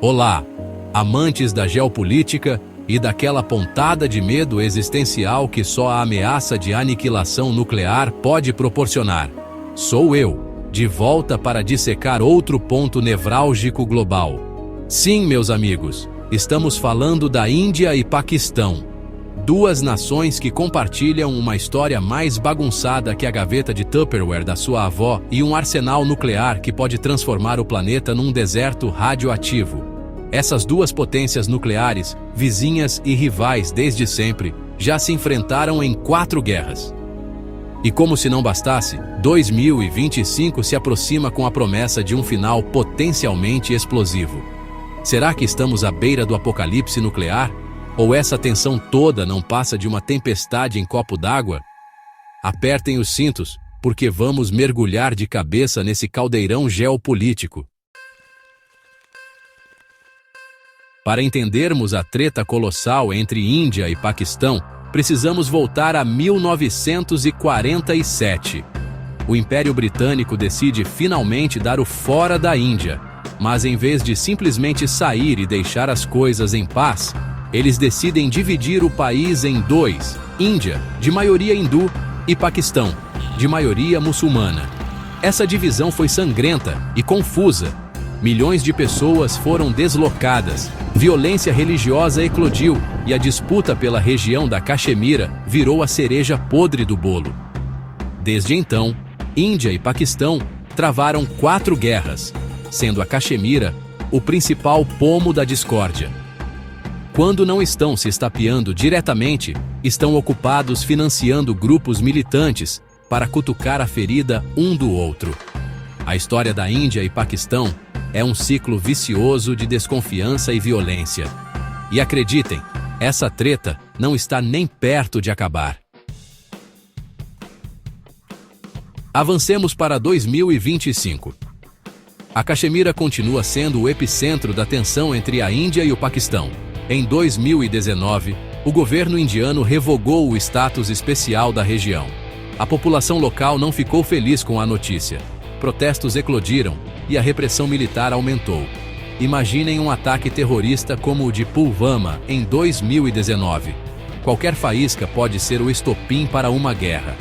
Olá, amantes da geopolítica e daquela pontada de medo existencial que só a ameaça de aniquilação nuclear pode proporcionar. Sou eu, de volta para dissecar outro ponto nevrálgico global. Sim, meus amigos, estamos falando da Índia e Paquistão. Duas nações que compartilham uma história mais bagunçada que a gaveta de Tupperware da sua avó e um arsenal nuclear que pode transformar o planeta num deserto radioativo. Essas duas potências nucleares, vizinhas e rivais desde sempre, já se enfrentaram em 4 guerras. E como se não bastasse, 2025 se aproxima com a promessa de um final potencialmente explosivo. Será que estamos à beira do apocalipse nuclear? Ou essa tensão toda não passa de uma tempestade em copo d'água? Apertem os cintos, porque vamos mergulhar de cabeça nesse caldeirão geopolítico. Para entendermos a treta colossal entre Índia e Paquistão, precisamos voltar a 1947. O Império Britânico decide finalmente dar o fora da Índia, mas em vez de simplesmente sair e deixar as coisas em paz, eles decidem dividir o país em 2, Índia, de maioria hindu, e Paquistão, de maioria muçulmana. Essa divisão foi sangrenta e confusa. Milhões de pessoas foram deslocadas, violência religiosa eclodiu e a disputa pela região da Caxemira virou a cereja podre do bolo. Desde então, Índia e Paquistão travaram 4 guerras, sendo a Caxemira o principal pomo da discórdia. Quando não estão se estapeando diretamente, estão ocupados financiando grupos militantes para cutucar a ferida um do outro. A história da Índia e Paquistão é um ciclo vicioso de desconfiança e violência. E acreditem, essa treta não está nem perto de acabar. Avancemos para 2025. A Caxemira continua sendo o epicentro da tensão entre a Índia e o Paquistão. Em 2019, o governo indiano revogou o status especial da região. A população local não ficou feliz com a notícia. Protestos eclodiram e a repressão militar aumentou. Imaginem um ataque terrorista como o de Pulvama em 2019. Qualquer faísca pode ser o estopim para uma guerra.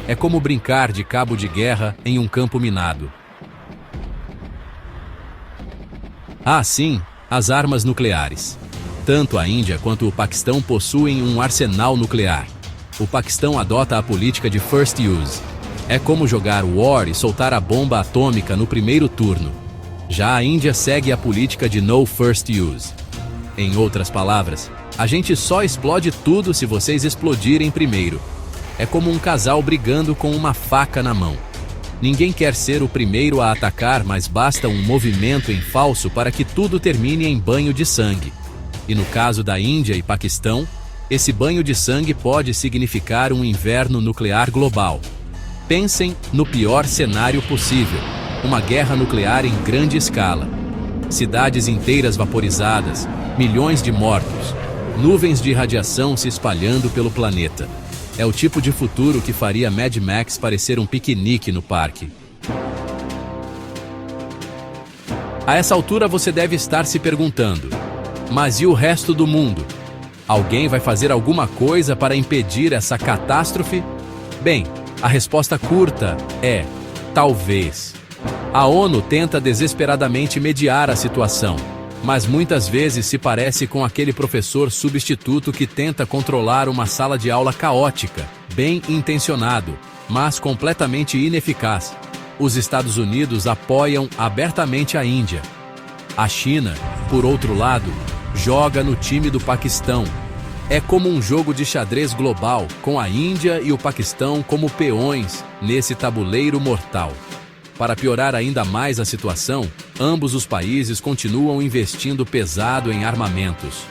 É como brincar de cabo de guerra em um campo minado. Ah, sim, as armas nucleares. Tanto a Índia quanto o Paquistão possuem um arsenal nuclear. O Paquistão adota a política de First Use. É como jogar War e soltar a bomba atômica no primeiro turno. Já a Índia segue a política de No First Use. Em outras palavras, a gente só explode tudo se vocês explodirem primeiro. É como um casal brigando com uma faca na mão. Ninguém quer ser o primeiro a atacar, mas basta um movimento em falso para que tudo termine em banho de sangue. E no caso da Índia e Paquistão, esse banho de sangue pode significar um inverno nuclear global. Pensem no pior cenário possível, uma guerra nuclear em grande escala. Cidades inteiras vaporizadas, milhões de mortos, nuvens de radiação se espalhando pelo planeta. É o tipo de futuro que faria Mad Max parecer um piquenique no parque. A essa altura você deve estar se perguntando: mas e o resto do mundo? Alguém vai fazer alguma coisa para impedir essa catástrofe? Bem, a resposta curta é: talvez. A ONU tenta desesperadamente mediar a situação, mas muitas vezes se parece com aquele professor substituto que tenta controlar uma sala de aula caótica, bem intencionado, mas completamente ineficaz. Os Estados Unidos apoiam abertamente a Índia. A China, por outro lado, joga no time do Paquistão. É como um jogo de xadrez global, com a Índia e o Paquistão como peões nesse tabuleiro mortal. Para piorar ainda mais a situação, ambos os países continuam investindo pesado em armamentos.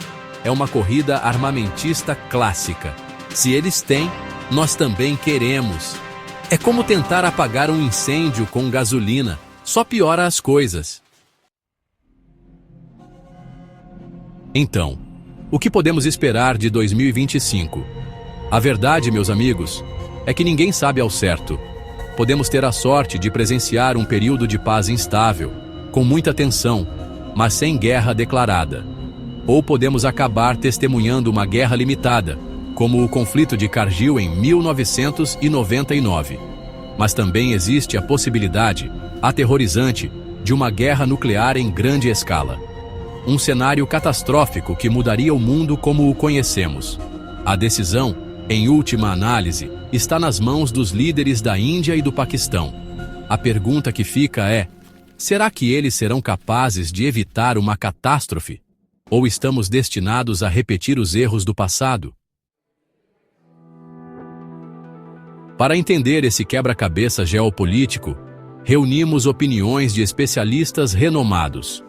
É uma corrida armamentista clássica. Se eles têm, nós também queremos. É como tentar apagar um incêndio com gasolina, só piora as coisas. Então, o que podemos esperar de 2025? A verdade, meus amigos, é que ninguém sabe ao certo. Podemos ter a sorte de presenciar um período de paz instável, com muita tensão, mas sem guerra declarada. Ou podemos acabar testemunhando uma guerra limitada, como o conflito de Kargil em 1999. Mas também existe a possibilidade, aterrorizante, de uma guerra nuclear em grande escala. Um cenário catastrófico que mudaria o mundo como o conhecemos. A decisão, em última análise, está nas mãos dos líderes da Índia e do Paquistão. A pergunta que fica é: será que eles serão capazes de evitar uma catástrofe? Ou estamos destinados a repetir os erros do passado? Para entender esse quebra-cabeça geopolítico, reunimos opiniões de especialistas renomados.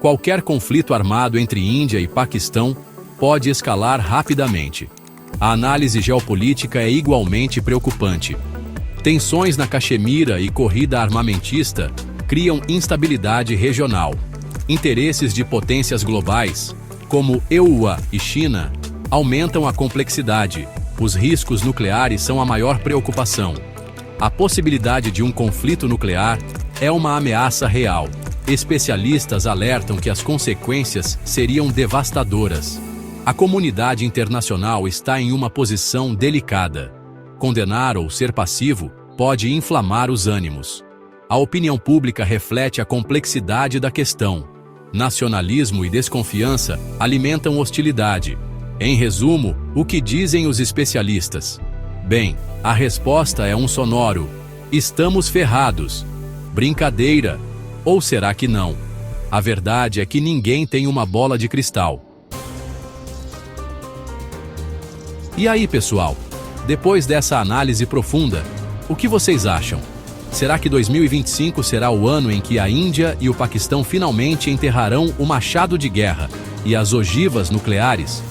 Qualquer conflito armado entre Índia e Paquistão pode escalar rapidamente. A análise geopolítica é igualmente preocupante. Tensões na Caxemira e corrida armamentista criam instabilidade regional. Interesses de potências globais, como EUA e China, aumentam a complexidade. Os riscos nucleares são a maior preocupação. A possibilidade de um conflito nuclear é uma ameaça real. Especialistas alertam que as consequências seriam devastadoras. A comunidade internacional está em uma posição delicada. Condenar ou ser passivo pode inflamar os ânimos. A opinião pública reflete a complexidade da questão. Nacionalismo e desconfiança alimentam hostilidade. Em resumo, o que dizem os especialistas? Bem, a resposta é um sonoro: estamos ferrados. Brincadeira? Ou será que não? A verdade é que ninguém tem uma bola de cristal. E aí, pessoal? Depois dessa análise profunda, o que vocês acham? Será que 2025 será o ano em que a Índia e o Paquistão finalmente enterrarão o machado de guerra e as ogivas nucleares?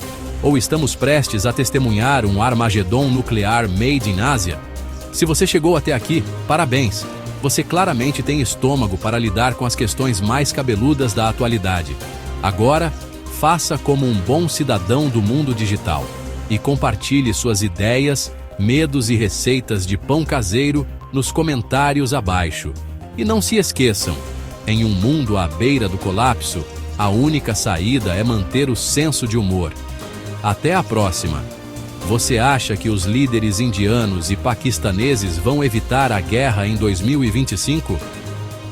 Ou estamos prestes a testemunhar um Armagedon nuclear made in Ásia? Se você chegou até aqui, parabéns! Você claramente tem estômago para lidar com as questões mais cabeludas da atualidade. Agora, faça como um bom cidadão do mundo digital e compartilhe suas ideias, medos e receitas de pão caseiro nos comentários abaixo. E não se esqueçam, em um mundo à beira do colapso, a única saída é manter o senso de humor. Até a próxima! Você acha que os líderes indianos e paquistaneses vão evitar a guerra em 2025?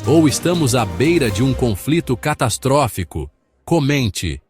Ou estamos à beira de um conflito catastrófico? Comente!